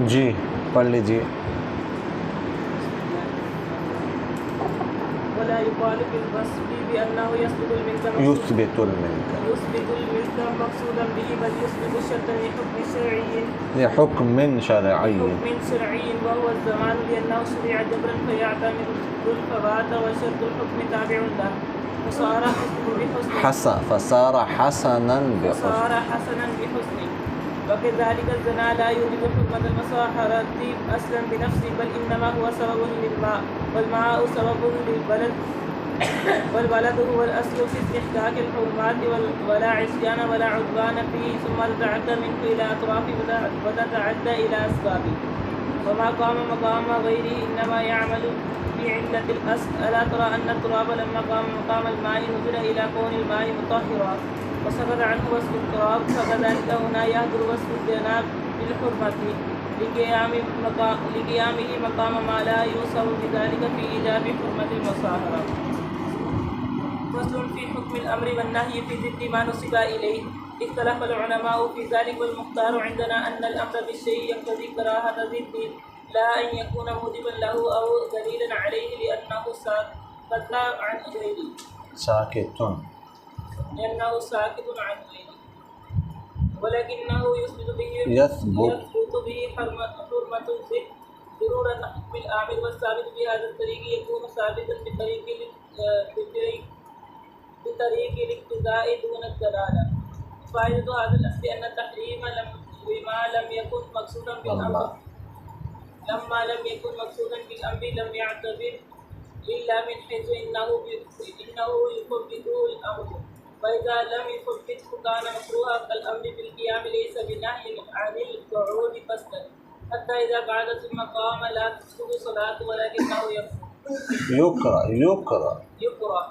جی پڑھ لیجیے. ولا يقال في الوصف بأنه يثبت الملك مقصودا به بل يثبت الشرط لحكم شرعي وهو الزمان لأنه شرع جبرا فيعتمد الفوات وشرط الحكم تابع له فصار حسنا بحسن. وكذلك الزنا لا يوجب حكمة المصاحرة أصلا بنفسه بل إنما هو سبب للماء والماء سبب للبلد والبلد هو الأصل في استحقاق الحرمات ولا عصيان ولا عدوان فيه ثم تتعدى منه إلى أطرافه وتتعدى إلى أسبابه وما قام مقام غيره إنما يعمل بعلة الأصل. ألا ترى أن التراب لما قام مقام الماء نزل إلى كون الماء مطهرا وسقط عنه وصف التراب فكذلك هنا يهدر وصف الجناب بالحرمة لقيامه مقام ما لا يوصف بذلك في إيجاب حرمة المصاهرة. فصل في حكم الأمر والنهي في ضد ما نسب إليه. اختلف العلماء في ذلك والمختار عندنا أن الأمر بالشيء يقتضي كراهة ضده لا أن يكون موجبا له أو دليلا عليه لأنه ساكت عن غيره ولكنه يثبت به حرمة الزد ضرورة حكم الآمر والثابت بهذا الطريق يكون ثابتا بطريق الاقتضاء دون الدلالة. فائدة هذا الأصل أن التحريم لما لم يكن مقصودا بالأمر لم يعتبر إلا من حيث إنه يثبته الأمر فإذا لم يثبته كان مكروها كالأمر بالقيام ليس بنهي عن القعود قصدا حتى إذا قعد ثم قام لا تسقط صلاة ولكنه يكره.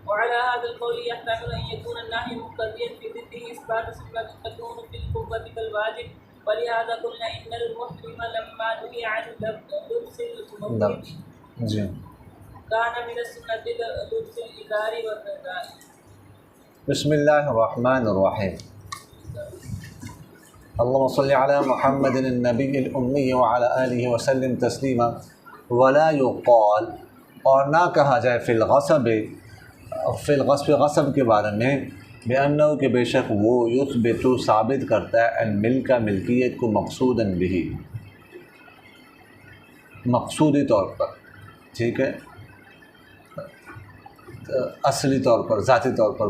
وعلى هذا القول يحتمل أن يكون النهي مقتضيا في ضده إثبات سنة تكون في القوة كالواجب ولهذا قلنا إن المحرم لما نهي عن لبس المحرم كان من السنة لبس الإزار والرداء. بسم اللہ الرحمن الرحیم. اللهم صل على محمد النبی الامی وعلى آلہ وسلم تسلیما. ولا يقال اور نہ کہا جائے فی الغصب غصب کے بارے میں بأنہ کہ بے شک وہ یثبت ثابت کرتا ہے الملک ملکیت کو مقصودا به مقصودی طور پر، ٹھیک ہے، اصلی طور پر، ذاتی طور پر،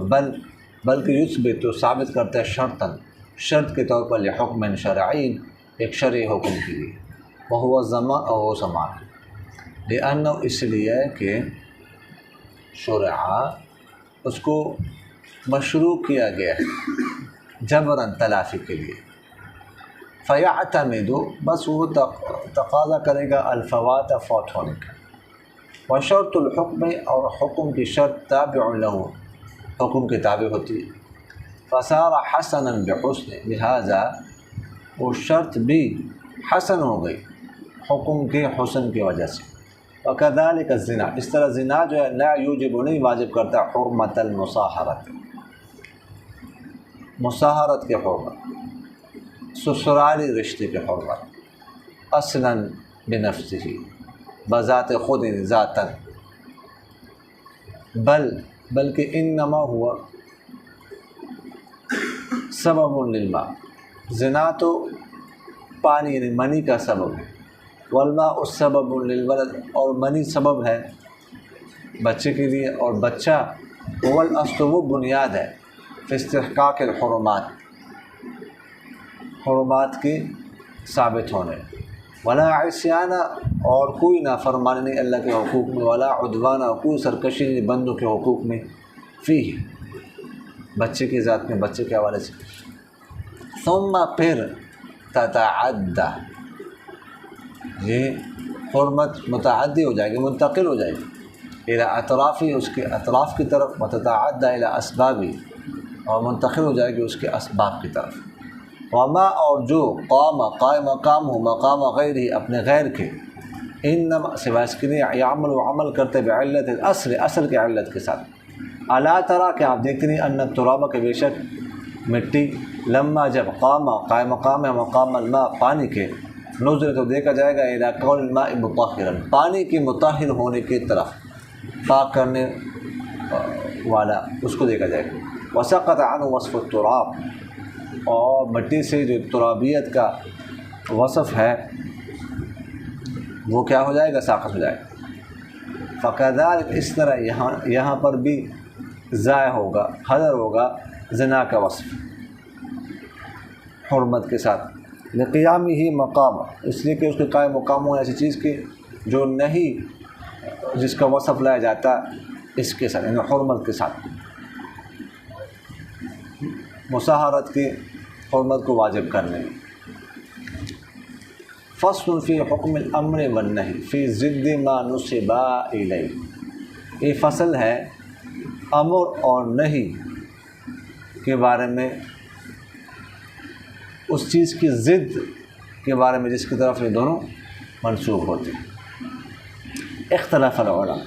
بلکہ یثبت ثابت کرتا ہے شرط کے طور پر لحکم شرعی ایک شرعی حکم کے لیے وہو الزمان اور وہ زمان لأنہ اس لیے کہ شرعہ اس کو مشروع کیا گیا ہے جبراً تلافی کے لیے فیعتمد بس وہ تقاضا کرے گا الفوات فوت ہونے کا وشرط الحکم اور حکم کی شرط تابع له حکم کی تابع ہوتی ہے فصار حسنا بحسن لہذا وہ شرط بھی حسن ہو گئی حکم کے حسن کی وجہ سے. وکذالک الزنا اس طرح زنا جو ہے لا یوجب نہیں واجب کرتا حرمت المصاہرت مصاہرت کے حرمت سسرالی رشتے کے حرمت اصلا بنفسه بذات خود ذاتاً بلکہ انما ہوا سبب للماء زنا تو پانی یعنی منی کا سبب ہے والماء سبب للولد اور منی سبب ہے بچے کے لیے اور بچہ هو الاصل وہ بنیاد ہے فی استحقاق الحرمات حرمات کی ثابت ہونے ولا عصیان اور کوئی نافرمانی نہیں اللہ کے حقوق میں ولا عدوان اور کوئی سرکشی نہیں بندوں کے حقوق میں فی بچے کی ذات میں بچے کے حوالے سے ثم پھر تتعدى یہ حرمت متعدی ہو جائے گی منتقل ہو جائے گی الى اطرافی اس کے اطراف کی طرف وتتعدى الى اسبابی اور منتقل ہو جائے گی اس کے اسباب کی طرف وما اور جو قائم مقام ہو مقام غیر ہی اپنے غیر کے انما سوائے اس کے لیے یعمل و عمل کرتے بعلت اصل کے علت کے ساتھ الا ترى کہ آپ دیکھتے نہیں ان التراب کے بے شک مٹی لما جب قائم مقام ہے مقام الماء پانی کے نظر تو دیکھا جائے گا الی کون الماء مطہرا، پانی کی مطہر ہونے کی طرف، پاک کرنے والا، اس کو دیکھا جائے گا۔ وسقط عنہ وصف التراب، اور مٹی سے جو ترابیت کا وصف ہے وہ کیا ہو جائے گا؟ ساقط ہو جائے گا۔ فکذالک، اس طرح یہاں پر بھی ضائع ہوگا، حذر ہوگا زنا کا وصف حرمت کے ساتھ، لقیام ہی مقام، اس لیے کہ اس کے قائم مقام ہونے ایسی چیز کی جو نہیں، جس کا وصف لایا جاتا اس کے ساتھ، یعنی حرمت کے ساتھ، مساہرت کی حرمت کو واجب کرنے میں۔ فصل فی حکم الامر والنہی فی ضد ما نسب الیہ، یہ فصل ہے امر اور نہی کے بارے میں، اس چیز کی ضد کے بارے میں جس کی طرف یہ دونوں منسوب ہوتے ہیں۔ اختلاف العلماء،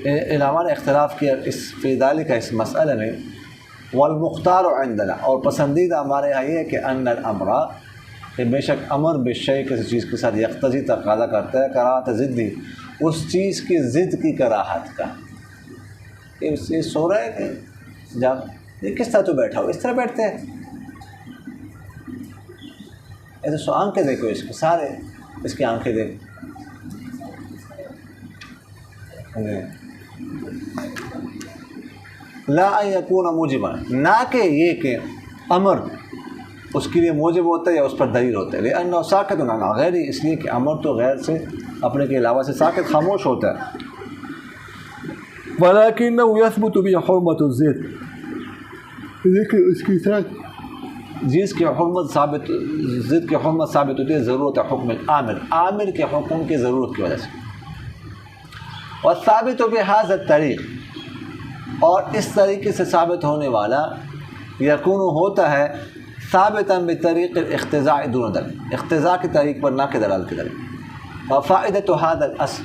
علماء نے اختلاف کیا اس فی ذالک، اس مسئلے میں۔ والمختار عندنا، اور پسندیدہ ہمارے یہاں یہ ہے کہ ان الامر، کہ بے شک امر بالشیء کسی چیز کے ساتھ یقتضی تقاضا کرتا ہے کراہت ضدی، اس چیز کی ضد کی کراہت کا۔ یہ سو رہا ہے کہ جب یہ کس طرح تو بیٹھا ہو، اس طرح بیٹھتے ہیں، ایسے سو آنکھیں دیکھو اس کے سارے، اس کی آنکھیں دیکھ، لا ان یکون موجبا، نہ کہ یہ کہ امر اس کے لیے موجب ہوتا ہے یا اس پر دلیل ہوتا ہے، لأنہ ساکت عن غیر، اس لیے کہ امر تو غیر سے، اپنے کے علاوہ سے ساکت، خاموش ہوتا ہے۔ ولکنہ یثبت به حرمت الضد، لیکن اس کی ساتھ جس کی حرمت ثابت، ضد کی حرمت ثابت ہوتی ہے ضرورت حکم العامر، عامر کے حکم کی ضرورت کی وجہ سے۔ والثابت بهذا الطریق، اور اس طریقے سے ثابت ہونے والا، یکون ہوتا ہے ثابتا بطریق الاقتضاء دون دلیل، اقتضاء کی طریق پر نہ کہ دلالت کی دلیل۔ وفائدۃ هذا الاصل،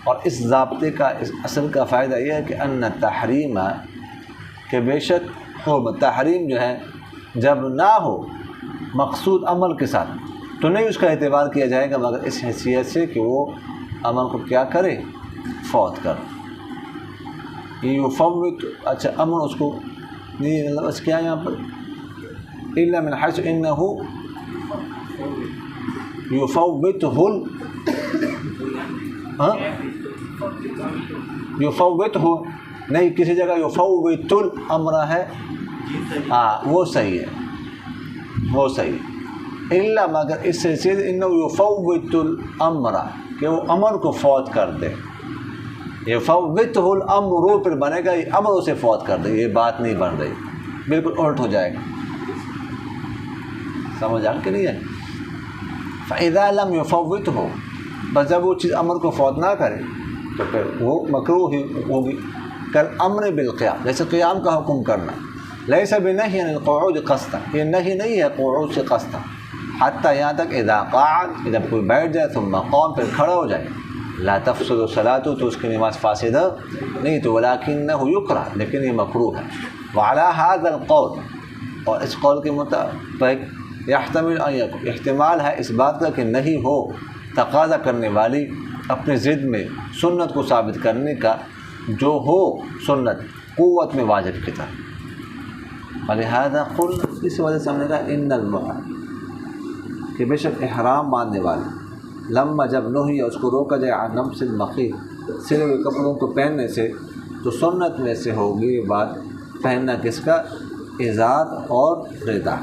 اور اس ضابطے کا، اس اصل کا فائدہ یہ ہے کہ ان التحریم، کہ بے شک حرمت، تحریم جو ہے جب نہ ہو مقصود عمل کے ساتھ تو نہیں اس کا اعتبار کیا جائے گا، مگر اس حیثیت سے کہ وہ عمل کو کیا کرے، فوت کر، یہ فوت، اچھا امر اس کو نہیں لفظ کیا یہاں پر، الا من حیث انہ یفوتہ، یفوتہ نہیں، کسی جگہ یفوت الامر ہے، ہاں وہ صحیح ہے، وہ صحیح، الا مگر اس سے چیز انہ یفوت الامر، کہ وہ امر کو فوت کر دے، یفوتہ الامر پھر بنے گا یہ امر اسے فوت کر دے، یہ بات نہیں بن رہی، بالکل الٹ ہو جائے گا، سمجھ آ کے نہیں ہے۔ فاذا لم یفوتہ، بس جب وہ چیز امر کو فوت نہ کرے تو پھر وہ مکروہ ہی ہوگی۔ کل امر بالقیام، جیسے قیام کا حکم کرنا، لیس بنہی عن القعود قصدا، یہ نہی نہیں ہے قعود سے قصدا، حتیٰ یہاں تک اذا قعد، جب کوئی بیٹھ جائے، ثم قام، پھر کھڑا ہو جائے، لا تفسد صلاۃ، تو اس کی نماز فاسد نہیں، تو ولکنہ یکرہ، لیکن یہ مکروہ ہے۔ وعلی ھذا القول، اور اس قول کے مطابق، یحتمل ان یکون، احتمال ہے اس بات کا کہ نہیں ہو تقاضا کرنے والی اپنی ضد میں سنت کو ثابت کرنے کا، جو ہو سنت قوت میں واجب کی طرح۔ ولہذا قل، اس وجہ سے ہم نے کہا ان المحرم، کہ بے شک احرام باندھنے والے، لما جب نہی، اس کو روکا جائے عن لمس المخیط، سلے ہوئے کپڑوں کو پہننے سے، تو سنت میں سے ہوگی یہ بات، پہننا کس کا، ازار اور رداء،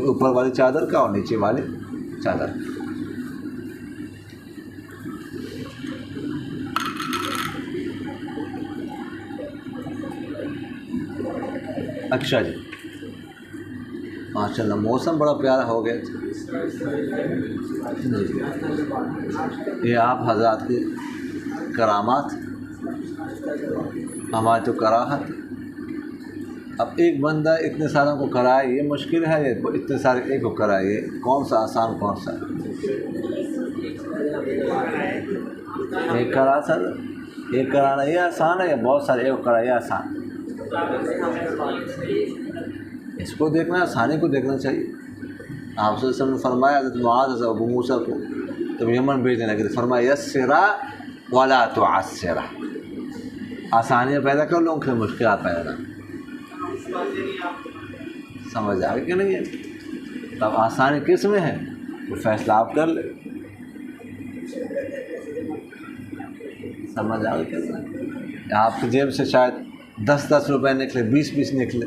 اوپر والی چادر کا اور نیچے والی چادر کا۔ اچھا جی، ماشاء اللہ موسم بڑا پیارا ہو گیا جی، یہ آپ حضرات کی کرامات، ہماری تو کراہت۔ اب ایک بندہ اتنے ساروں کو کرائے یہ مشکل ہے، یہ اتنے سارے ایک کو کرائے یہ کون سا آسان، کون سا ایک کرا سر، ایک کرانا یہ آسان ہے یا بہت سارے ایک کرا یہ آسان؟ اس کو دیکھنا، آسانی کو دیکھنا چاہیے۔ آپ صلی اللہ علیہ وسلم نے فرمایا حضرت معاذ حضرت ابو موسیٰ کو جب یمن بھیجنے لگے تو فرمایا یسرا ولا تعسرا، آسانیاں پیدا کر لو، ان کے مشکلات پیدا نہ، سمجھ آ گئی کہ نہیں ہے؟ اب آسانی کس میں ہے؟ وہ فیصلہ آپ کر لیں، سمجھ آ گئی کہ آپ کی جیب سے شاید 10 روپے نکلے، 20 نکلے،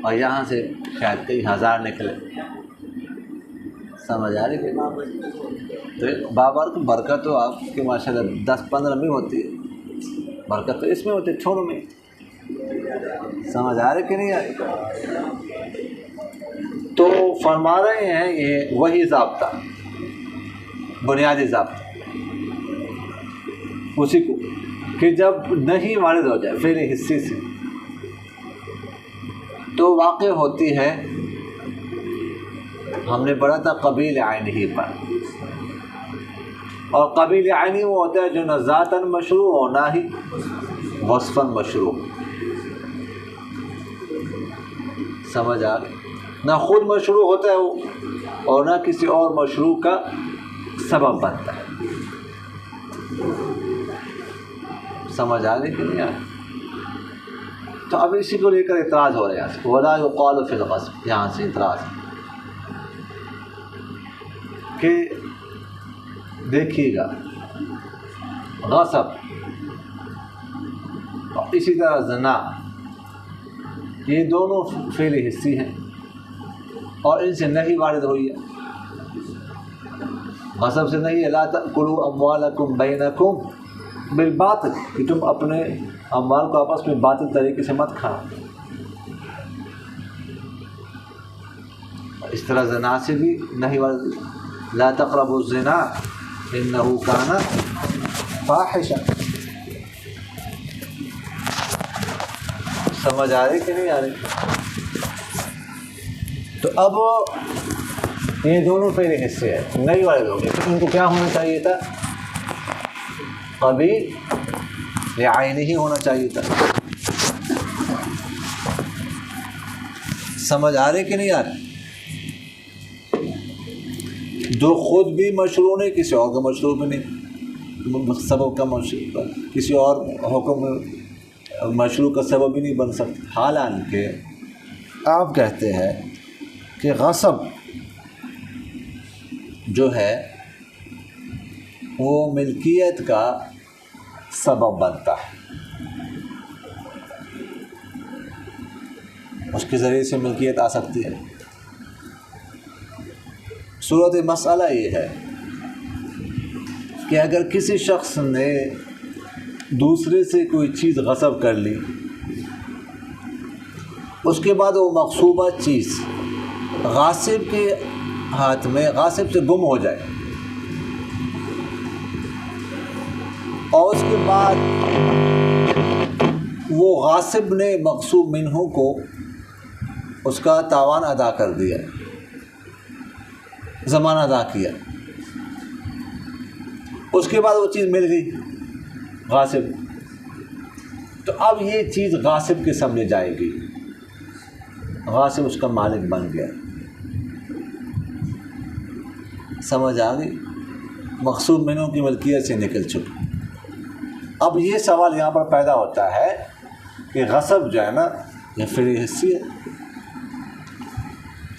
اور یہاں سے شاید کئی ہزار نکلے، سمجھ آ رہی کہ تو بابر کو برکت تو آپ کی ماشاء اللہ 10-15 میں ہوتی ہے، برکت تو اس میں ہوتی ہے چھوڑوں میں، سمجھ آ رہی کہ نہیں آ رہی؟ تو فرما رہے ہیں یہ وہی ضابطہ، بنیادی ضابطہ اسی کو کہ جب نہیں وارد ہو جائے فعل حصے سے تو واقع ہوتی ہے، ہم نے پڑھا تھا قبیل عینی پر، اور قبیل عینی وہ ہوتا ہے جو نہ ذاتاً مشروع ہو نہ ہی وصفاً مشروع، سمجھ آ گئی؟ نہ خود مشروع ہوتا ہے وہ اور نہ کسی اور مشروع کا سبب بنتا ہے، سمجھ آ گئی کہ نہیں آ گئی؟ تو اب اسی کو لے کر اعتراض ہو رہا ہے، ولا یقال فی الغصب، یہاں سے اعتراض ہے کہ دیکھیے گا غصب اور اسی طرح زنا یہ دونوں فعل حصی ہیں اور ان سے نہیں وارد ہوئی ہے، غصب سے نہیں ہے، لا تأکلوا اموالکم بینکم بالباطل، کہ تم اپنے اموال کو آپس میں باطل طریقے سے مت کھاؤ، اس طرح زنا سے بھی نہیں وارد، لا تقربوا الزنا انه كان فاحشا، سمجھ آ رہی کہ نہیں آ رہی؟ تو اب یہ دونوں فعل حصے ہیں نہیں وارد ہو گئے، تو ان کو کیا ہونا چاہیے تھا؟ قبیل لعینہ ہی ہونا چاہیے تھا، سمجھ آ رہی کہ نہیں آ رہی؟ جو خود بھی مشروع نہیں، کسی اور کا مشروع بھی نہیں، سبب کا مشروع کسی اور حکم مشروع کا سبب بھی نہیں بن سکتا، حالانکہ آپ کہتے ہیں کہ غصب جو ہے وہ ملکیت کا سبب بنتا ہے، اس کے ذریعے سے ملکیت آ سکتی ہے۔ صورت مسئلہ یہ ہے کہ اگر کسی شخص نے دوسرے سے کوئی چیز غصب کر لی، اس کے بعد وہ مغصوبہ چیز غاصب کے ہاتھ میں، غاصب سے گم ہو جائے، اور اس کے بعد وہ غاصب نے مغصوب منہ کو اس کا تاوان ادا کر دیا، زمانہ ادا کیا، اس کے بعد وہ چیز مل گئی غاصب، تو اب یہ چیز غاصب کے سمجھے جائے گی، غاصب اس کا مالک بن گیا، سمجھ آ گئی؟ مغصوب منوں کی ملکیت سے نکل چکی۔ اب یہ سوال یہاں پر پیدا ہوتا ہے کہ غصب جو ہے نا یہ فعل حصی ہے،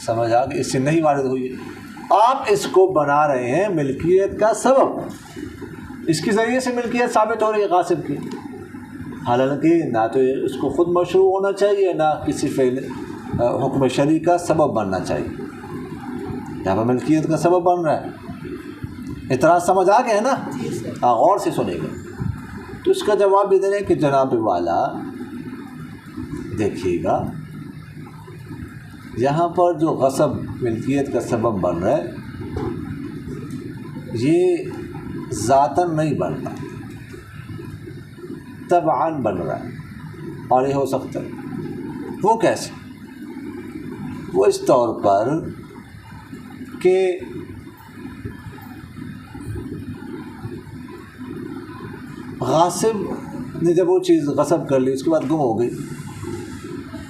سمجھ آ گئی؟ اس سے نہیں وارد ہوئی ہے، آپ اس کو بنا رہے ہیں ملکیت کا سبب، اس کے ذریعے سے ملکیت ثابت ہو رہی ہے غاصب کی، حالانکہ نہ تو اس کو خود مشروع ہونا چاہیے، نہ کسی فعل حکم شرعی کا سبب بننا چاہیے، یہاں پر ملکیت کا سبب بن رہا ہے۔ اعتراض سمجھ آ گیا ہے نا؟ غور سے سنیں گے تو اس کا جواب بھی دے رہے ہیں کہ جناب والا دیکھیے گا، یہاں پر جو غصب ملکیت کا سبب بن رہا ہے یہ ذاتاً نہیں بن رہا، طبعاً بن رہا ہے، اور یہ ہو سکتا ہے وہ کیسے؟ وہ اس طور پر کہ غاصب نے جب وہ چیز غصب کر لی، اس کے بعد گم ہو گئی،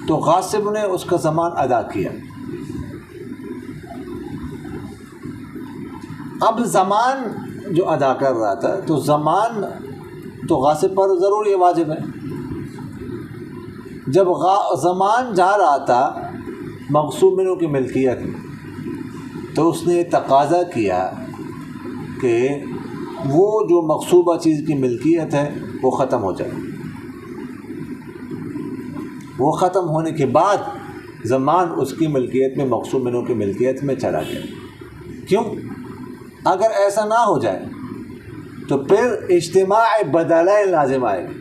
تو غاصب نے اس کا ضمان ادا کیا، اب زمان جو ادا کر رہا تھا تو زمان تو غاصب پر ضروری واجب ہے. جب زمان جا رہا تھا مغصوب منہ کی ملکیت تو اس نے تقاضا کیا کہ وہ جو مغصوبہ چیز کی ملکیت ہے وہ ختم ہو جائے. وہ ختم ہونے کے بعد زمان اس کی ملکیت میں مغصوب منہ کی ملکیت میں چلا گیا. کیوں؟ اگر ایسا نہ ہو جائے تو پھر اجتماع بدلین لازم آئے گا.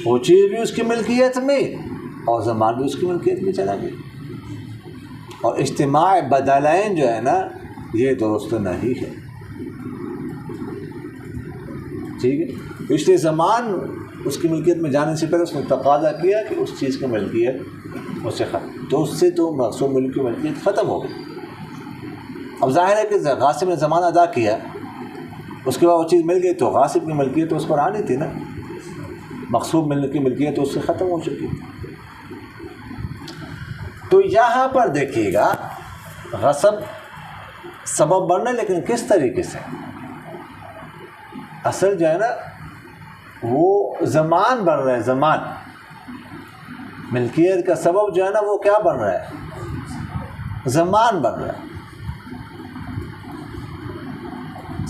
وہ چیز بھی اس کی ملکیت میں اور زمان بھی اس کی ملکیت میں چلا گیا. اور اجتماع بدلین جو ہے نا یہ درست نہیں ہے. ٹھیک ہے. اس لیے زمان اس کی ملکیت میں جانے سے پہلے اس نے تقاضا کیا کہ اس چیز کی ملکیت اس سے ختم، تو اس سے تو مغصوب ملک کی ملکیت ختم ہو گئی. اب ظاہر ہے کہ غاصب نے زمان ادا کیا، اس کے بعد وہ چیز مل گئی تو غاصب کی ملکیت تو اس پر آنی تھی نا. مغصوب ملک کی ملکیت تو اس سے ختم ہو چکی. تو یہاں پر دیکھیے گا غصب سبب بننا، لیکن کس طریقے سے؟ اصل جو ہے نا وہ زمان بن رہا ہے. زمان ملکیت کا سبب جو ہے نا وہ کیا بن رہا ہے؟ زمان بن رہا ہے.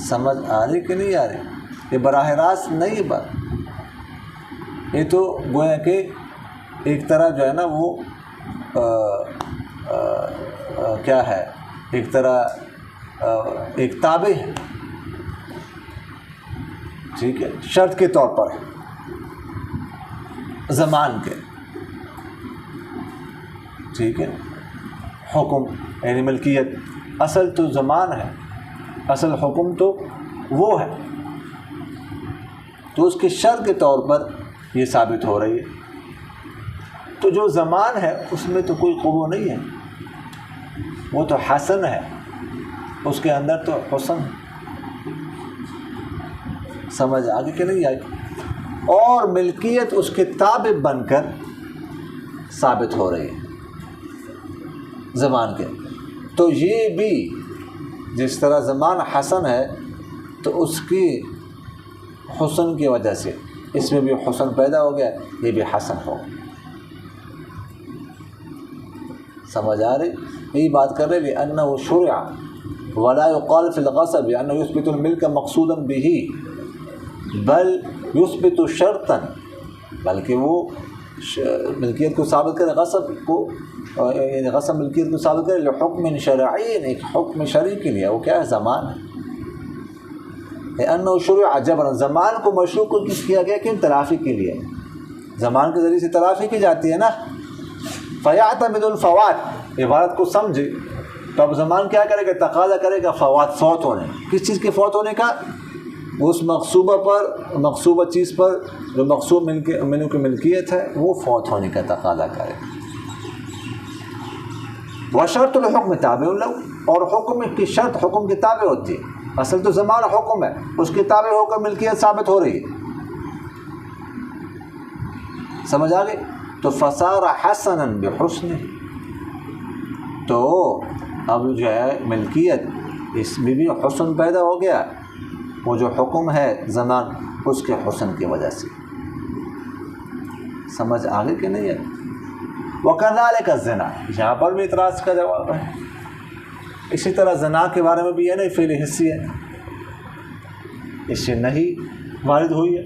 سمجھ آ رہی کہ نہیں آ رہی؟ یہ براہ راست نہیں ہے بات. یہ تو گویا کہ ایک طرح جو ہے نا وہ کیا ہے، ایک طرح ایک تابع ہے. ٹھیک ہے، شرط کے طور پر ہے زمان کے. ٹھیک ہے، حکم یعنی ملکیت اصل تو زمان ہے، اصل حکم تو وہ ہے، تو اس کے شرط کے طور پر یہ ثابت ہو رہی ہے. تو جو زمان ہے اس میں تو کوئی قوہ نہیں ہے، وہ تو حسن ہے، اس کے اندر تو حسن ہے. سمجھ آگے کہ نہیں آئی؟ اور ملکیت اس کے تابع بن کر ثابت ہو رہی ہے زمان کے. تو یہ بھی جس طرح زمان حسن ہے تو اس کی حسن کی وجہ سے اس میں بھی حسن پیدا ہو گیا، یہ بھی حسن ہو. سمجھ آ رہی؟ یہی بات کر رہے لأنه شرع ولا يقال في الغصب لأنه يثبت الملك مقصودا به بل يثبت شرطا، بلکہ وہ ملکیت کو ثابت کرے، غصب کو یعنی غصب ملکیت کو ثابت کرے لحکم شرعی، ایک حکم شرعی کے لیے. وہ کیا ہے؟ زمان ہے. لأنه شرع جبرا، زمان کو مشروع کیا گیا کیوں؟ تلافی کے لیے. زمان کے ذریعے سے تلافی کی جاتی ہے نا. فیعتمد الفوات، عبارت کو سمجھے تو اب زمان کیا کرے گا؟ تقاضا کرے گا فوات، فوت ہونے. کس چیز کے فوت ہونے کا؟ اس مغصوبہ پر، مغصوبہ چیز پر جو مغصوب منہ کی ملکیت ہے وہ فوت ہونے کا تقاضا کرے. وشرط الحکم تابع لہ، اور حکم کی شرط حکم کے تابع ہوتی ہے. اصل تو زمان حکم ہے، اس کے تابع ہو کر ملکیت ثابت ہو رہی ہے. سمجھ آ گئی؟ تو فصار حسنا بحسن، تو اب جو ہے ملکیت اس میں بھی حسن پیدا ہو گیا. وہ جو حکم ہے زمان اس کے حسن کی وجہ سے. سمجھ آگے کہ نہیں ہے؟ وَكَذَلِكَ الزِّنَا، یہاں پر بھی اعتراض کا جواب ہے. اسی طرح زنا کے بارے میں بھی ہے نا، فعل حسی ہے، اس سے نہیں وارد ہوئی ہے،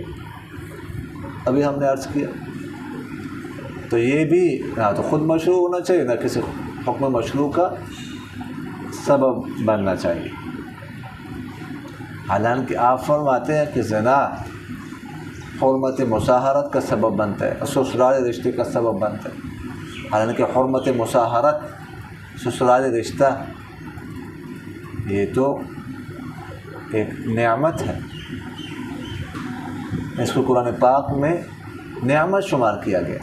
ابھی ہم نے عرض کیا. تو یہ بھی نہ تو خود مشروع ہونا چاہیے نہ کسی حکم مشروع کا سبب بننا چاہیے. حالانکہ آپ فرماتے ہیں کہ زنا حرمت مصاہرت کا سبب بنتا ہے، سسرال رشتے کا سبب بنتا ہے. حالانکہ حرمت مصاہرت، سسرال رشتہ، یہ تو ایک نعمت ہے. اس کو قرآن پاک میں نعمت شمار کیا گیا.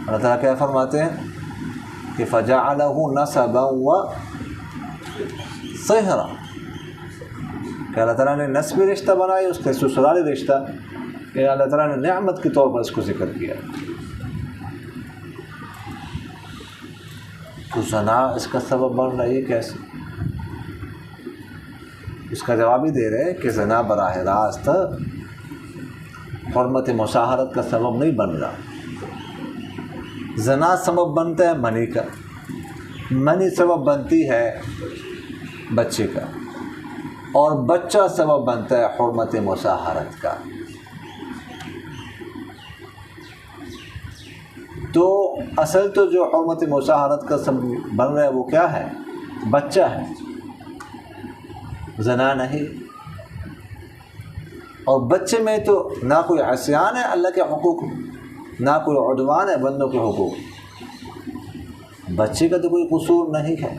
اللہ تعالیٰ کیا فرماتے ہیں کہ فَجَعَلَهُ نَسَبًا وَصِهْرًا، کہ اللہ تعالیٰ نے نسبی رشتہ بنایا، اس کے سسرالی رشتہ کہ اللہ تعالیٰ نے نعمت کے طور پر اس کو ذکر کیا. تو زنا اس کا سبب بن رہا ہے کیسے؟ اس کا جواب ہی دے رہے ہیں کہ زنا براہ راست حرمت مشاہرت کا سبب نہیں بن رہا. زنا سبب بنتا ہے منی کا، منی سبب بنتی ہے بچے کا، اور بچہ سبب بنتا ہے حرمت مشاہرت کا. تو اصل تو جو حرمت مشاہرت کا سبب بن رہا ہے وہ کیا ہے؟ بچہ ہے، زنا نہیں. اور بچے میں تو نہ کوئی عصیان ہے اللہ کے حقوق، نہ کوئی عدوان ہے بندوں کے حقوق. بچے کا تو کوئی قصور نہیں ہے.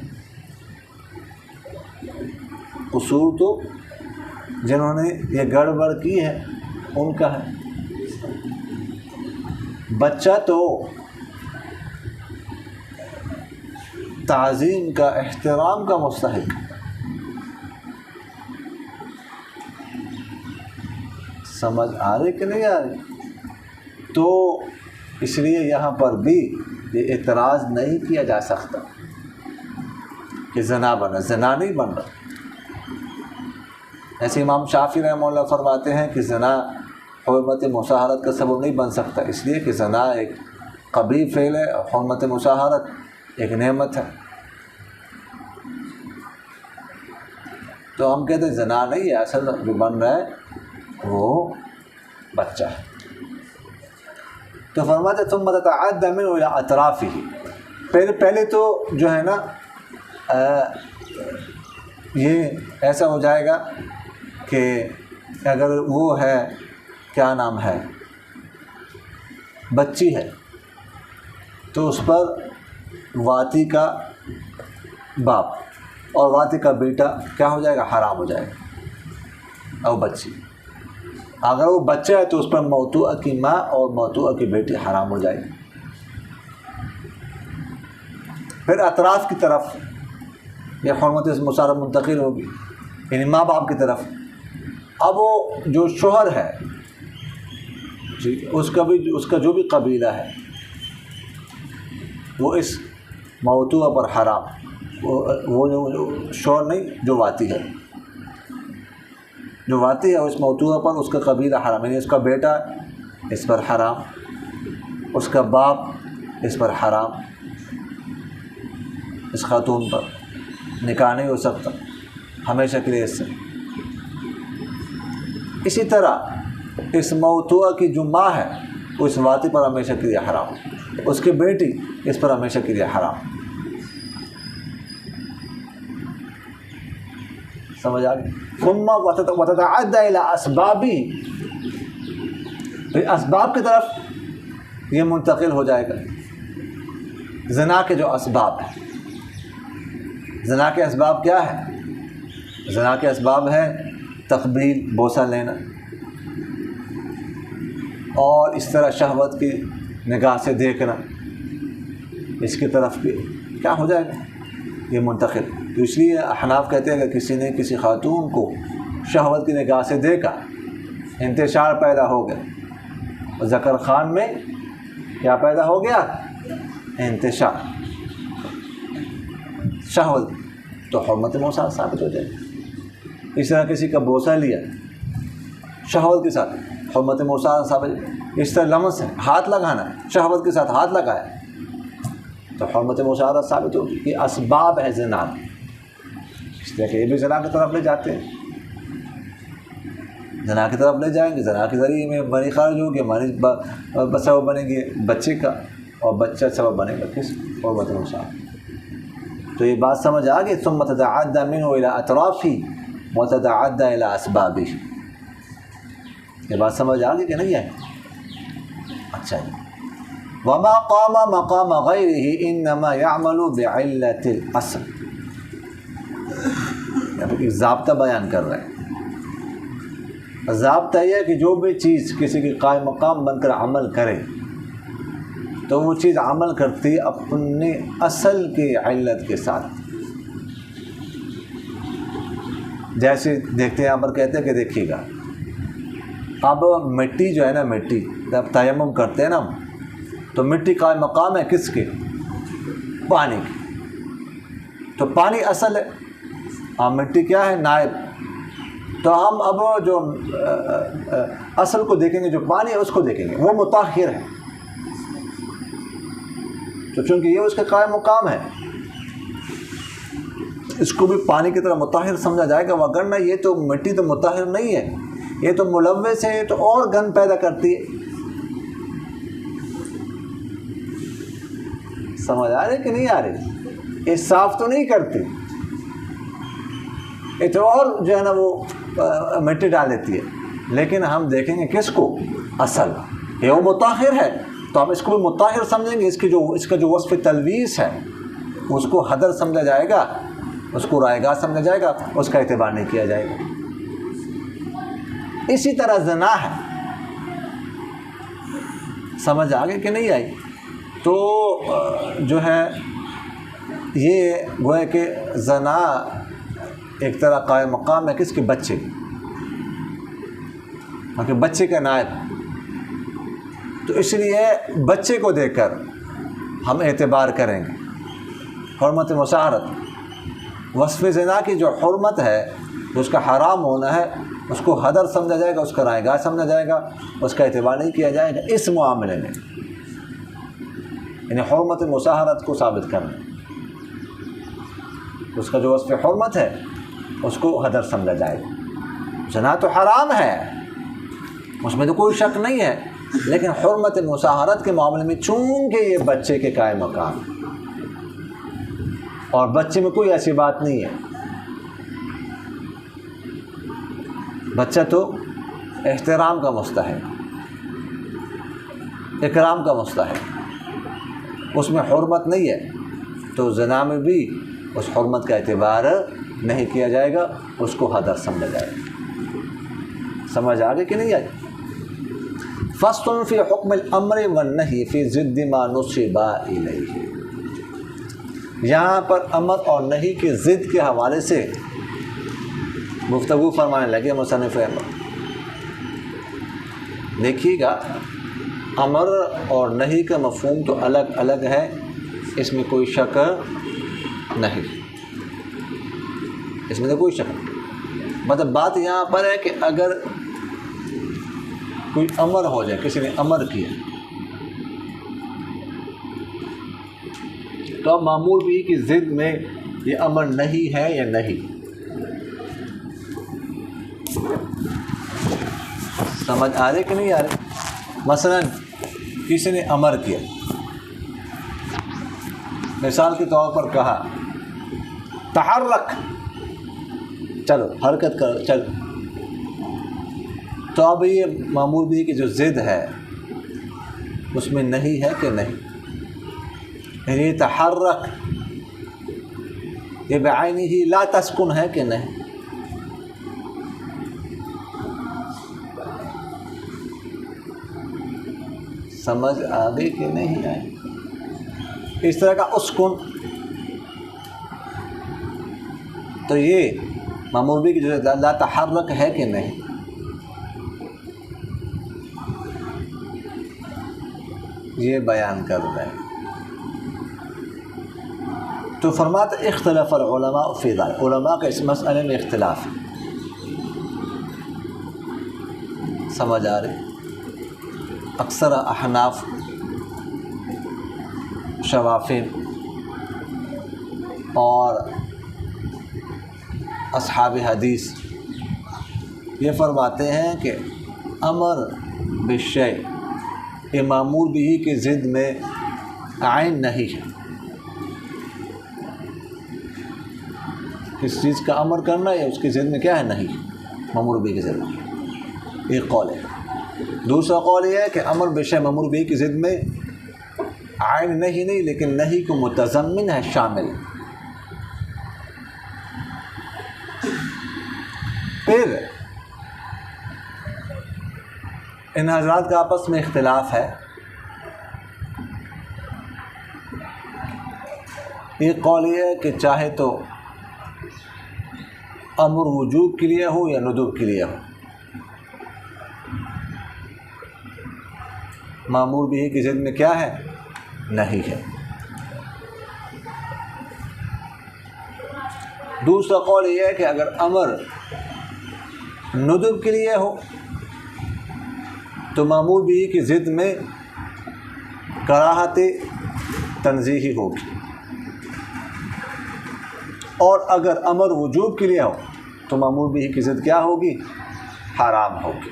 قصور تو جنہوں نے یہ گڑبڑ کی ہے ان کا ہے. بچہ تو تعظیم کا، احترام کا مستحق. سمجھ آ رہی کہ نہیں آ رہی؟ تو اس لیے یہاں پر بھی یہ اعتراض نہیں کیا جا سکتا کہ زنا بنا، زنا نہیں بن رہا. ایسے امام شافعی رحمہ اللہ فرماتے ہیں کہ زنا حرمت مشاہرت کا سبب نہیں بن سکتا، اس لیے کہ زنا ایک قبیح فعل ہے اور حرمت مشاہرت ایک نعمت ہے. تو ہم کہتے ہیں زنا نہیں ہے، اصل جو بن رہا ہے وہ بچہ ہے. تو فرماتے ثم تتعدى منه الى اطرافه. پہلے تو جو ہے نا یہ ایسا ہو جائے گا کہ اگر وہ ہے کیا نام ہے بچی ہے تو اس پر واتی کا باپ اور واتی کا بیٹا کیا ہو جائے گا؟ حرام ہو جائے گا. اور بچی اگر وہ بچہ ہے تو اس پر موتوعہ کی ماں اور موتوعہ کی بیٹی حرام ہو جائے گی. پھر اطراف کی طرف یہ حرمت مشاہرت منتقل ہوگی، یعنی ماں باپ کی طرف. اب وہ جو شوہر ہے جی اس کا جو بھی قبیلہ ہے وہ اس موتوعہ پر حرام. وہ جو شوہر نہیں، جو واتی ہے، جو واتی ہے اس موتوعہ پر اس کا قبیلہ حرام، یعنی اس کا بیٹا اس پر حرام، اس کا باپ اس پر حرام. اس خاتون پر نکاح نہیں ہو سکتا ہمیشہ کے لیے اس سے. اسی طرح اس موتوعہ کی جو ماں ہے وہ اس واتی پر ہمیشہ کے لیے حرام، اس کی بیٹی اس پر ہمیشہ کے لیے حرام. سمجھ آ گئی؟ ثم وتتعدى الى اسبابه. پھر اسباب کی طرف یہ منتقل ہو جائے گا. زنا کے جو اسباب ہیں، زنا کے اسباب کیا ہے؟ زنا کے اسباب ہے تقبیل، بوسہ لینا، اور اس طرح شہوت کی نگاہ سے دیکھنا، اس کی طرف بھی کیا ہو جائے گا؟ یہ منتقل. تو اس لیے احناف کہتے ہیں کہ کسی نے کسی خاتون کو شہوت کی نگاہ سے دیکھا، انتشار پیدا ہو گیا، اور ذکر خان میں کیا پیدا ہو گیا؟ انتشار، شہوت، تو حرمت مشاہرت ثابت ہو جائے. اس طرح کسی کا بوسہ لیا شہوت کے ساتھ، حرمت مشاہرت ثابت. اس طرح لمس ہے، ہاتھ لگانا ہے، شہوت کے ساتھ ہاتھ لگایا تو حرمت مشاہرت ثابت ہوگی. یہ اسباب ہے زنا. اس طرح کہ یہ بھی زنا کی طرف لے جاتے ہیں، زنا کی طرف لے جائیں گے. زنا کے ذریعے میں منی خارج ہوگی، منی سبب بنے گی بچے کا، اور بچہ سبب بنے گا کس؟ حرمت مشاہرت. تو یہ بات سمجھ آ گئی. ثم تتعدى منه الى اطرافه وتتعدى الى اسبابه. یہ بات سمجھ آ گئی کہ نہیں ہے؟ اچھا جی. وما قام مقام غیره انما يعمل بعلة الاصل. ایک ضابطہ بیان کر رہے ہیں. ضابطہ یہ ہے کہ جو بھی چیز کسی کی قائم مقام بن کر عمل کرے تو وہ چیز عمل کرتی اپنے اصل کی علت کے ساتھ. جیسے دیکھتے ہیں یہاں پر کہتے ہیں کہ دیکھیے گا اب مٹی جو ہے نا، مٹی جب تیمم کرتے ہیں نا تو مٹی قائم مقام ہے کس کے؟ پانی کی. تو پانی اصل ہے اور مٹی کیا ہے؟ نائب. تو ہم اب جو اصل کو دیکھیں گے، جو پانی ہے اس کو دیکھیں گے، وہ مطہر ہے. تو چونکہ یہ اس کا قائم مقام ہے، اس کو بھی پانی کی طرح مطہر سمجھا جائے گا، وگرنہ یہ تو مٹی تو مطہر نہیں ہے، یہ تو ملوث ہے، یہ تو اور گند پیدا کرتی ہے. سمجھ آ رہی کہ نہیں آ رہی؟ یہ صاف تو نہیں کرتی، یہ تو اور جو ہے نا وہ مٹی ڈال دیتی ہے. لیکن ہم دیکھیں گے کس کو؟ اصل. یہ وہ مطہر ہے تو ہم اس کو بھی مطہر سمجھیں گے. اس کا جو وصف تلویث ہے اس کو حدر سمجھا جائے گا، اس کو رائگاہ سمجھا جائے گا، اس کا اعتبار نہیں کیا جائے گا. اسی طرح زنا ہے. سمجھ آگے کہ نہیں آئی؟ تو جو ہے یہ گویا کہ زنا ایک طرح قائم مقام ہے کس کے؟ بچے. کیونکہ بچے کا نائب. تو اس لیے بچے کو دیکھ کر ہم اعتبار کریں گے. حرمت مصاہرت، وصف زنا کی جو حرمت ہے، جو اس کا حرام ہونا ہے، اس کو حدر سمجھا جائے گا، اس کا رائگاہ سمجھا جائے گا، اس کا اعتبار نہیں کیا جائے گا اس معاملے میں. یعنی حرمت مصاہرت کو ثابت کرنا، اس کا جو وصف حرمت ہے اس کو حدر سمجھا جائے گا. زنا تو حرام ہے، اس میں تو کوئی شک نہیں ہے، لیکن حرمت مصاہرت کے معاملے میں چونکہ یہ بچے کے قائم مقام اور بچے میں کوئی ایسی بات نہیں ہے. بچہ تو احترام کا مستحق، اکرام کا مستحق، اس میں حرمت نہیں ہے. تو زنا میں بھی اس حرمت کا اعتبار نہیں کیا جائے گا، اس کو حدر سمجھا جائے گا. سمجھ آگے کہ نہیں آئی؟ فصل فی حکم الامر والنہی فی ضد ما نصب الیہ. یہاں پر امر اور نہی کے ضد کے حوالے سے گفتگو فرمانے لگے مصنف احمد. دیکھیے گا، امر اور نہی کا مفہوم تو الگ الگ ہے، اس میں کوئی شک نہیں، اس میں تو کوئی شک نہیں. مطلب بات یہاں پر ہے کہ اگر کوئی امر ہو جائے، کسی نے امر کیا، تو اب معمول بھی کی ضد میں یہ امر نہیں ہے یا نہیں. سمجھ آ رہے کہ نہیں آ رہے؟ مثلا کسی نے امر کیا، مثال کے طور پر کہا تحرک، چلو حرکت کرو، چل. تو اب یہ معمول بھی کی جو ضد ہے اس میں نہیں ہے کہ نہیں؟ یعنی تحرک یہ بعینی ہی لا تسکن ہے کہ نہیں؟ سمجھ آگے کہ نہیں آئی؟ اس طرح کا اسکن، تو یہ معمول بھی کی جو لا تحرک ہے کہ نہیں؟ یہ بیان کر رہے ہیں. تو فرماتے اختلاف العلماء فی ذلک، علماء کا اس مسئلے میں اختلاف ہے. سمجھ آ رہی؟ اکثر احناف، شوافی اور اصحاب حدیث یہ فرماتے ہیں کہ امر بالشیء یہ معمول بھی کی ضد میں عین نہیں ہے. کس چیز کا امر کرنا ہے اس کی ضد میں کیا ہے؟ نہیں، معمول بھی کی ضد میں. ایک قول ہے. دوسرا قول یہ ہے کہ امر بالشیء معمول بھی کی ضد میں عین نہیں لیکن نہیں کو متضمن ہے، شامل. پھر ان حضرات کا آپس میں اختلاف ہے. ایک قول یہ ہے کہ چاہے تو امر وجوب کے لیے ہو یا ندب کے لیے ہو، معمول بھی کی ضد میں کیا ہے؟ نہیں ہے. دوسرا قول یہ ہے کہ اگر امر ندب کے لیے ہو تو مأمور بھی کی ضد میں کراہت تنزیہی ہوگی، اور اگر امر وجوب کے لیے ہو تو مأمور بھی کی ضد کیا ہوگی؟ حرام ہوگی۔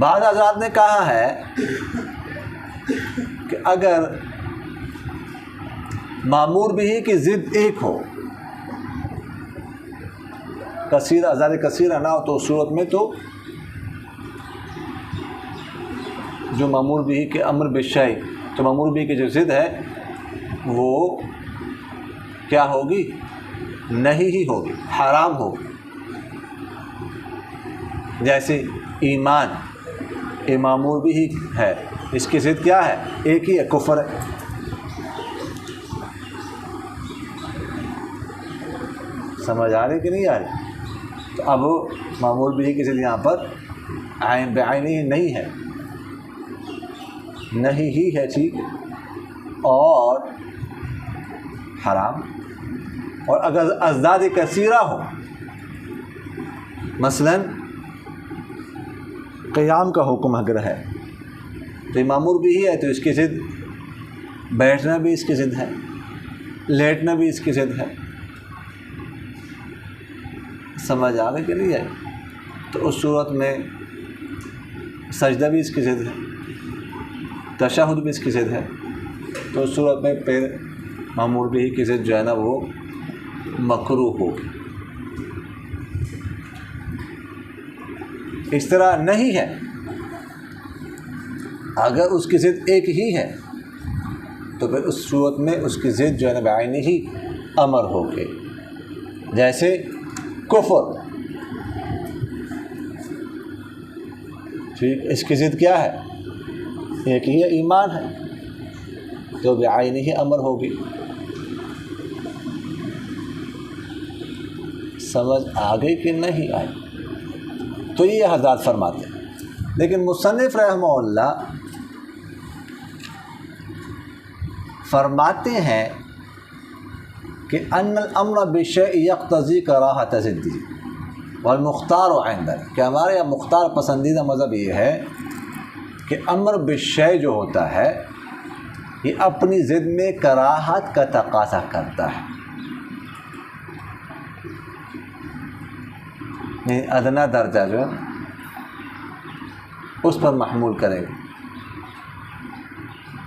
بعض حضرات نے کہا ہے کہ اگر مأمور بھی کی ضد ایک ہو، کثیرہ ازاد کثیرہ نہ ہو، تو اس صورت میں تو جو مأمور بھی کے امر بالشیء، تو مأمور بھی کی جو ضد ہے وہ کیا ہوگی؟ نہیں ہی ہوگی، حرام ہوگی۔ جیسے ایمان، یہ مأمور بھی ہے، اس کی ضد کیا ہے؟ ایک ہی ہے، کفر ہے۔ سمجھ آ رہی کہ نہیں آ رہی؟ تو اب مأمور بھی کی ضد یہاں پر عین بعین ہی نہیں ہے، نہیں ہی ہے، ٹھیک، اور حرام۔ اور اگر ازداد کثیرہ ہو، مثلا قیام کا حکم اگر ہے تو یہ مأمور بھی ہے، تو اس کی ضد بیٹھنا بھی اس کی ضد ہے، لیٹنا بھی اس کی ضد ہے۔ سمجھ آ گئی کہ نہیں ہے؟ تو اس صورت میں سجدہ بھی اس کی ضد ہے، تشہد بھی اس کی ضد ہے، تو اس صورت میں پھر مأمور بھی کی ضد جو ہے نا وہ مکروہ ہوگی۔ اس طرح نہیں ہے، اگر اس کی ضد ایک ہی ہے تو پھر اس صورت میں اس کی ضد جو ہے نا بعین ہی امر ہوگی۔ جیسے کفر، ٹھیک، اس کی ضد کیا ہے؟ ایک ہی ہے، ایمان ہے، تو بعین ہی امر ہوگی۔ سمجھ آ گئی کہ نہیں آئی؟ تو یہ حضرات فرماتے ہیں۔ لیکن مصنف رحمہ اللہ فرماتے ہیں کہ ان الامر بالشیء یقتضی کراہۃ ضدہ والمختار عندنا، کہ ہمارے یہاں مختار پسندیدہ مذہب یہ ہے کہ امر بالشیء جو ہوتا ہے یہ اپنی ضد میں کراہت کا تقاضا کرتا ہے، یعنی ادنا درجہ جو ہے اس پر محمول کرے گا،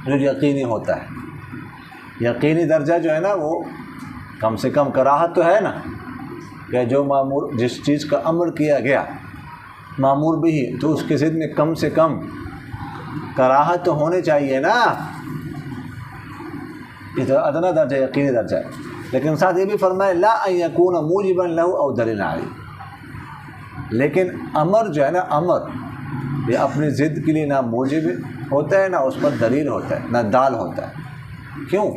جو یقینی ہوتا ہے۔ یقینی درجہ جو ہے نا وہ کم سے کم کراہت تو ہے نا، کہ جو مامور جس چیز کا امر کیا گیا مامور بھی تو اس کے ضد میں کم سے کم کراہت تو ہونے چاہیے نا، یہ تو ادنا درجہ یقینی درجہ ہے۔ لیکن ساتھ یہ بھی فرمائے لا ان یکون موجبا له او دلیل علیہ، لیکن امر جو ہے نا امر یہ اپنی ضد کے لیے نہ موجب ہوتا ہے نہ اس پر دلیل ہوتا ہے نہ دال ہوتا ہے۔ کیوں؟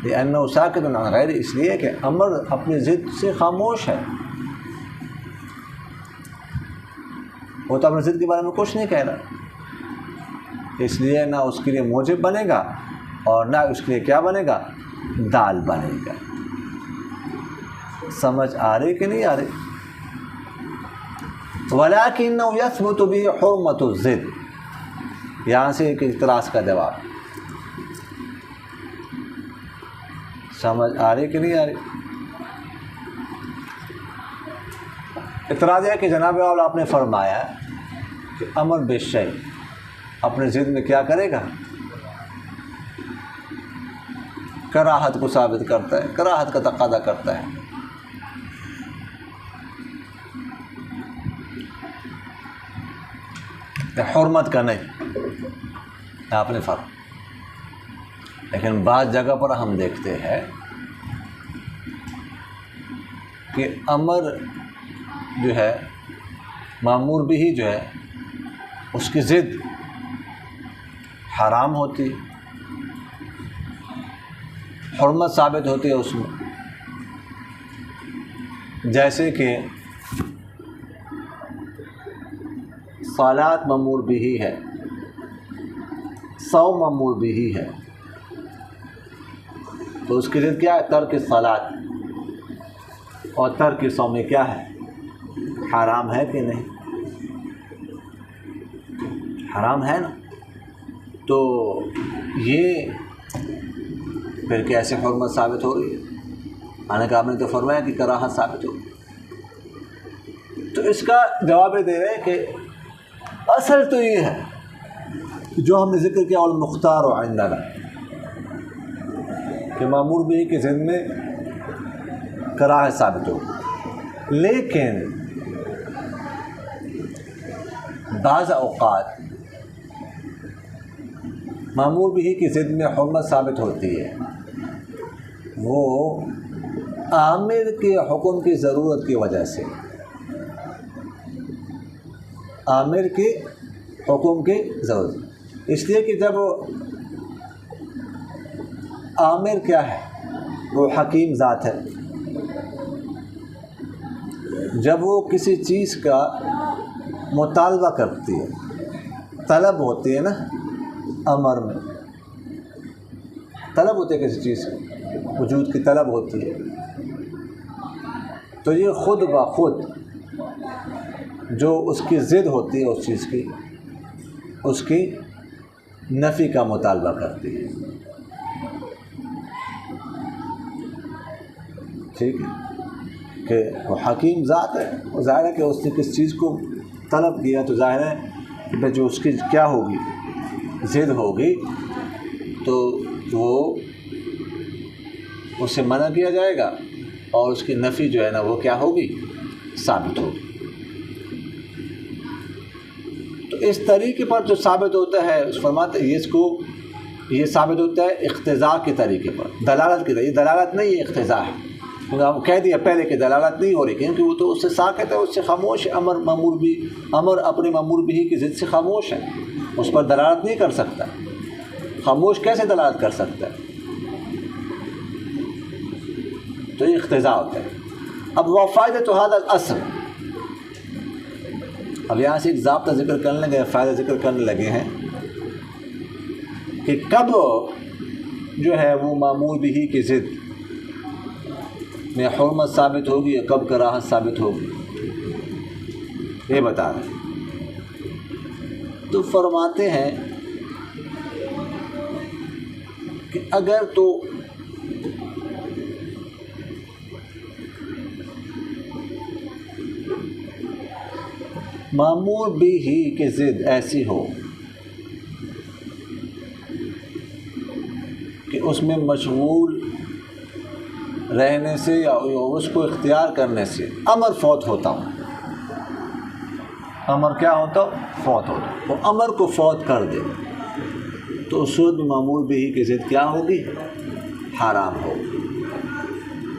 لأنہ ساکت عن غیر، اس لیے کہ امر اپنی ضد سے خاموش ہے، وہ تو اپنی ضد کے بارے میں کچھ نہیں کہہ رہا، اس لیے نہ اس کے لیے موجب بنے گا اور نہ اس کے لیے کیا بنے گا؟ دال بنے گا۔ سمجھ آ رہی کہ نہیں آ رہی؟ وَلَكِنَّهُ يَثْبُتُ بِهِ حُرْمَةُ الضِّدِّ، یہاں سے ایک اعتراض کا جواب۔ سمجھ آ رہی کہ نہیں آ رہی؟ اعتراض ہے کہ جناب والا آپ نے فرمایا کہ امر بالشیء اپنے ضد میں کیا کرے گا؟ کراہت کو ثابت کرتا ہے، کراہت کا تقاضا کرتا ہے۔ حرمت کا نہیں، آپ نے فرق۔ لیکن بعض جگہ پر ہم دیکھتے ہیں کہ امر جو ہے مامور بھی جو ہے اس کی ضد حرام ہوتی، حرمت ثابت ہوتی ہے اس میں، جیسے کہ صلاۃ مامور بھی ہے، صوم مامور بھی ہے، تو اس کی ضد کیا ہے؟ ترک صلاۃ، اور ترک صوم کیا ہے؟ حرام ہے کہ نہیں؟ حرام ہے نا۔ تو یہ پھر کیسے حرمت ثابت ہو رہی ہے؟ آنے کا آپ نے تو فرمایا کہ کراہت ثابت ہو۔ تو اس کا جواب یہ دے رہے ہیں کہ اصل تو یہ ہے جو ہم نے ذکر کیا المختار و عندنا، کہ مامور بھی کے ضمن میں کراہت ثابت ہو، لیکن بعض اوقات مامور بھی کی ضد میں حرمت ثابت ہوتی ہے، وہ عامر کے حکم کی ضرورت کی وجہ سے، عامر کے حکم کی ضرورت، اس لیے کہ جب عامر کیا ہے؟ وہ حکیم ذات ہے، جب وہ کسی چیز کا مطالبہ کرتی ہے، طلب ہوتی ہے نا، امر میں طلب ہوتی ہے کسی چیز کی، وجود کی طلب ہوتی ہے، تو یہ خود بخود جو اس کی ضد ہوتی ہے اس چیز کی، اس کی نفی کا مطالبہ کرتی ہے، ٹھیک ہے، کہ وہ حکیم ذات ہے، وہ ظاہر ہے کہ اس نے کس چیز کو طلب کیا، تو ظاہر ہے کہ جو اس کی کیا ہوگی؟ ضد ہوگی، تو وہ اس سے منع کیا جائے گا، اور اس کی نفی جو ہے نا وہ کیا ہوگی؟ ثابت ہوگی۔ تو اس طریقے پر جو ثابت ہوتا ہے، اس فرماتے ہیں یہ ثابت ہوتا ہے اقتضاء کے طریقے پر، دلالت کے طریقے، یہ دلالت نہیں ہے، اقتضاء ہے، کیونکہ ہم کہہ دیا پہلے کہ دلالت نہیں ہو رہی، کیونکہ وہ تو اس سے ساکت ہے، اس سے خاموش ہے، امر اپنے مامور بھی کی ضد سے خاموش ہے، اس پر دلالت نہیں کر سکتا، خاموش کیسے دلالت کر سکتا ہے؟ تو یہ اقتضاء ہوتا ہے۔ اب وفائدۃ ھذا الاصل، اب یہاں سے ایک ضابطہ ذکر کرنے لگے، فائدہ ذکر کرنے لگے ہیں کہ کب جو ہے وہ مامور بھی کی ضد میں حرمت ثابت ہوگی یا کب کراہت ثابت ہوگی، یہ بتا رہے ہیں۔ تو فرماتے ہیں کہ اگر تو مامور بھی ہی کی ضد ایسی ہو کہ اس میں مشغول رہنے سے یا اس کو اختیار کرنے سے امر فوت ہوتا ہو، امر کیا ہوتا ہو؟ فوت ہوتا، وہ امر کو فوت کر دے، تو اس صورت میں مامور بھی ہی کی ضد کیا ہوگی؟ حرام ہوگی۔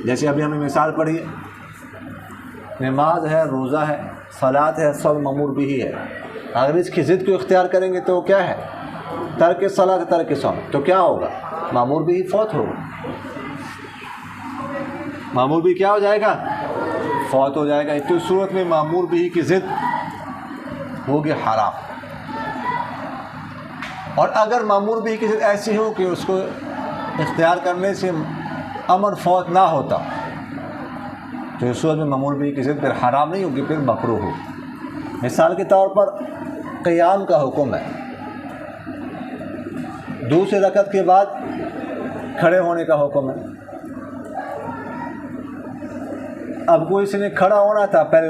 جیسے ابھی ہمیں مثال پڑھی ہے، نماز ہے، روزہ ہے، صلاۃ ہے، سب مامور بھی ہی ہے، اگر اس کی ضد کو اختیار کریں گے تو کیا ہے؟ ترک صلاۃ، ترک صوم، تو کیا ہوگا؟ مامور بھی فوت ہوگا، مامور بھی کیا ہو جائے گا؟ فوت ہو جائے گا۔ تو اس صورت میں مامور بھی کی ضد ہوگی حرام۔ اور اگر مامور بھی کی ضد ایسی ہو کہ اس کو اختیار کرنے سے امر فوت نہ ہوتا، تو اس صورت میں مامور بھی کی ضد پھر حرام نہیں ہوگی، پھر مکروہ ہوگی۔ مثال کے طور پر قیام کا حکم ہے، دوسری رکعت کے بعد کھڑے ہونے کا حکم ہے۔ اب کوئی سے نے کھڑا ہونا تھا پہلے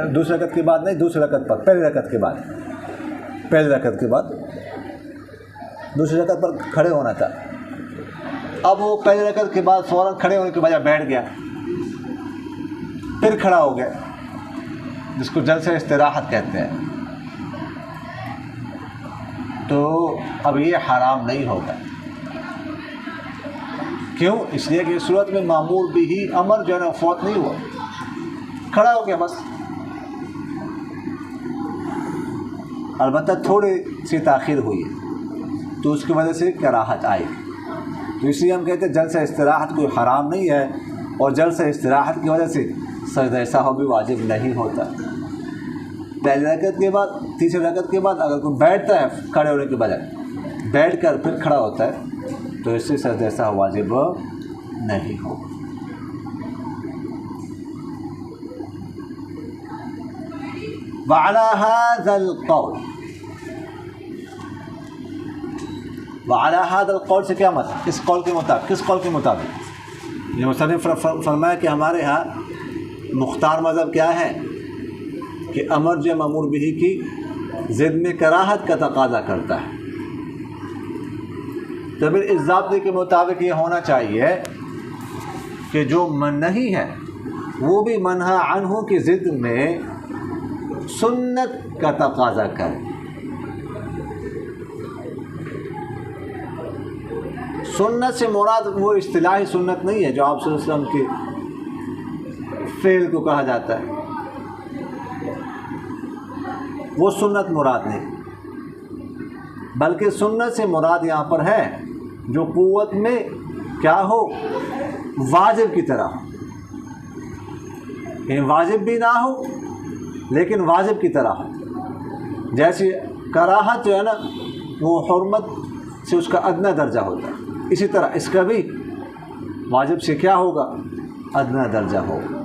دوسری رکعت کے بعد نہیں، دوسری رکعت پر، پہلی رکعت کے بعد دوسری رکعت پر کھڑے ہونا تھا، اب وہ پہلی رکعت کے بعد فوراً کھڑے ہونے کے بجائے بیٹھ گیا، پھر کھڑا ہو گیا، جس کو جلسہ استراحت کہتے ہیں، تو اب یہ حرام نہیں ہوگا۔ کیوں؟ اس لیے کہ اس صورت میں مامور بھی ہی امر جو ہے نا فوت نہیں ہوا، کھڑا ہو گیا بس، البتہ تھوڑی سی تاخیر ہوئی ہے تو اس کی وجہ سے کراہت آئی، تو اس لیے ہم کہتے ہیں جلسہ استراحت کوئی حرام نہیں ہے، اور جلسہ استراحت کی وجہ سے سجدہ سہو بھی واجب نہیں ہوتا۔ پہلی رکعت کے بعد، تیسری رکعت کے بعد اگر کوئی بیٹھتا ہے کھڑے ہونے کے بجائے، بیٹھ کر پھر کھڑا ہوتا ہے، تو اس سے سجدہ سہو واجب نہیں ہو۔ وعلى هذا القول، وعلى هذا القول سے کیا مطلب؟ اس قول کے مطابق، کس قول کے مطابق؟ یہ مصنف فرمایا کہ ہمارے ہاں مختار مذہب کیا ہے کہ امر جو مأمور بھی کی ضد میں کراہت کا تقاضا کرتا ہے، تو پھر اس ضابطے کے مطابق یہ ہونا چاہیے کہ جو منہی ہے وہ بھی منہی عنہ کی ضد میں سنت کا تقاضا کرے۔ سنت سے مراد وہ اصطلاحی سنت نہیں ہے جو آپ صلی اللہ علیہ وسلم کے فعل کو کہا جاتا ہے، وہ سنت مراد نہیں، بلکہ سنت سے مراد یہاں پر ہے جو قوت میں کیا ہو، واجب کی طرح ہو، یعنی واجب بھی نہ ہو لیکن واجب کی طرح ہو۔ جیسے کراہت جو ہے نا وہ حرمت سے اس کا ادنا درجہ ہوتا ہے، اسی طرح اس کا بھی واجب سے کیا ہوگا، ادنا درجہ ہوگا۔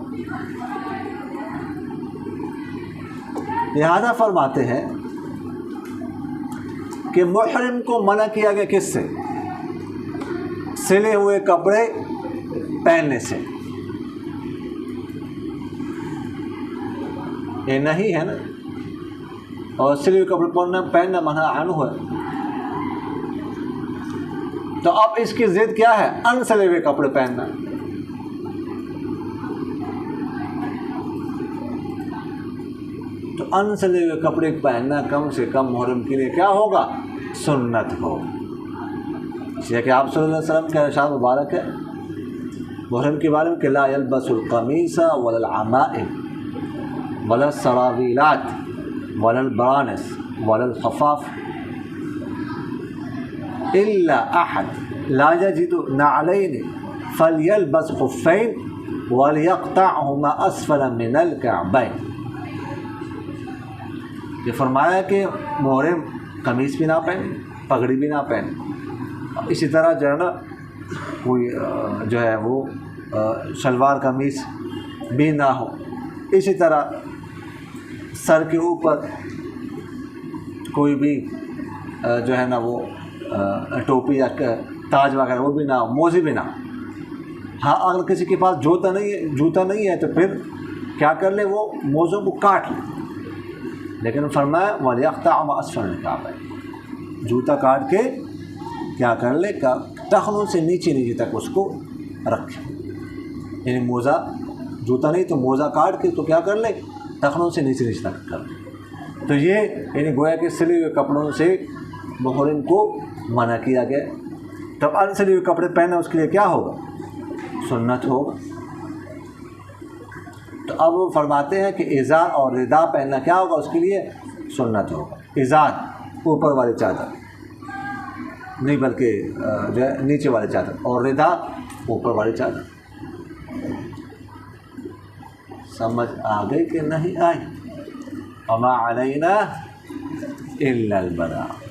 لہذا فرماتے ہیں کہ محرم کو منع کیا گیا کس سے؟ سلے ہوئے کپڑے پہننے سے۔ یہ نہیں ہے نا، اور سلے ہوئے کپڑے پہننا منع عنہ ہے، تو اب اس کی ضد کیا ہے؟ ان سلے ہوئے کپڑے پہننا۔ تو ان سلے ہوئے کپڑے پہننا کم سے کم محرم کے لیے کیا ہوگا؟ سنت ہوگا۔ اس لیے کہ آپ صلی اللہ علیہ وسلم کا ارشاد مبارک ہے محرم کے بارے میں کہ لا یلبس القمیص ولا العمائم ولا السراویلات ولا البرانس ولا الخفاف الا احد لا یجد نعلین فلیلبس خفین ولیقطعهما اسفل من الکعبین۔ یہ فرمایا کہ محرم قمیص بھی نہ پہنے، پگڑی بھی نہ پہنے، اسی طرح جو ہے نا کوئی جو ہے وہ شلوار قمیص بھی نہ ہو، اسی طرح سر کے اوپر کوئی بھی جو ہے نا وہ ٹوپی یا تاج وغیرہ وہ بھی نہ ہو، موزے بھی نہ ہو۔ ہاں اگر کسی کے پاس جوتا نہیں ہے تو پھر کیا کر لے، وہ موزوں کو کاٹ لے، لیکن فرمایا وَلْيَقْطَعْهُمَا أَسْفَلَ الْكَعْبَيْنِ، جوتا کاٹ کے کیا کر لے، ٹخنوں سے نیچے تک اس کو رکھے، یعنی موزہ جوتا نہیں تو موزہ کاٹ کے تو کیا کر لے، ٹخنوں سے نیچے تک کر لے۔ تو یہ یعنی گویا کہ سلے ہوئے کپڑوں سے محرم کو منع کیا گیا، تو ان سلے ہوئے کپڑے پہننا اس کے لیے کیا ہوگا، سنت ہوگا۔ تو اب وہ فرماتے ہیں کہ ازار اور ردا پہننا کیا ہوگا، اس کے لیے سنت ہوگا۔ ازار اوپر والی چادر نہیں بلکہ جو ہے نیچے والی چادر، اور ردا اوپر والی چادر۔ سمجھ آ گئی کہ نہیں آئی؟ وما علینا الا البلاغ۔